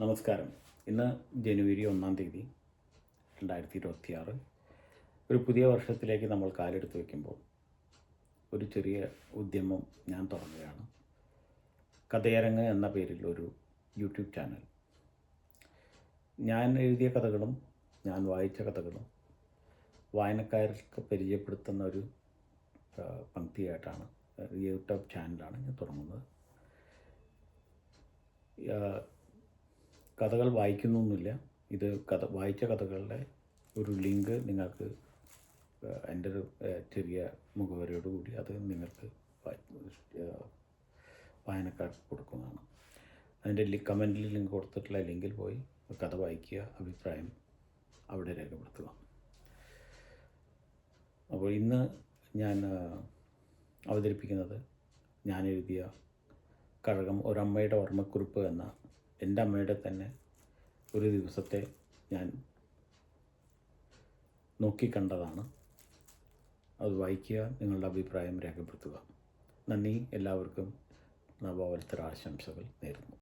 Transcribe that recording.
നമസ്കാരം. ഇന്ന് ജനുവരി 1 2026. ഒരു പുതിയ വർഷത്തിലേക്ക് നമ്മൾ കാലെടുത്ത് വയ്ക്കുമ്പോൾ ഒരു ചെറിയ ഉദ്യമം ഞാൻ തുടങ്ങുകയാണ്. കഥയരങ്ങ് എന്ന പേരിൽ ഒരു യൂട്യൂബ് ചാനൽ. ഞാൻ എഴുതിയ കഥകളും ഞാൻ വായിച്ച കഥകളും വായനക്കാർക്ക് പരിചയപ്പെടുത്തുന്ന ഒരു പങ്ക്തിയായിട്ടാണ് യൂട്യൂബ് ചാനലാണ് ഞാൻ തുടങ്ങുന്നത്. കഥകൾ വായിക്കുന്നൊന്നുമില്ല. ഇത് വായിച്ച കഥകളുടെ ഒരു ലിങ്ക് നിങ്ങൾക്ക് എൻ്റെ ഒരു ചെറിയ മുഖവരയോടുകൂടി അത് നിങ്ങൾക്ക് വായനക്കാർക്ക് കൊടുക്കുന്നതാണ്. അതിൻ്റെ കമൻറ്റിൽ ലിങ്ക് കൊടുത്തിട്ടുള്ള ലിങ്കിൽ പോയി കഥ വായിക്കുക, അഭിപ്രായം അവിടെ രേഖപ്പെടുത്തുക. അപ്പോൾ ഇന്ന് ഞാൻ അവതരിപ്പിക്കുന്നത് ഞാൻ എഴുതിയ കഴകം ഒരമ്മയുടെ ഓർമ്മക്കുറിപ്പ് എന്ന എൻ്റെ അമ്മയുടെ തന്നെ ഒരു ദിവസത്തെ ഞാൻ നോക്കിക്കണ്ടതാണ്. അത് വായിക്കുക, നിങ്ങളുടെ അഭിപ്രായം രേഖപ്പെടുത്തുക. നന്ദി. എല്ലാവർക്കും നവവത്സര ആശംസകൾ നേരുന്നു.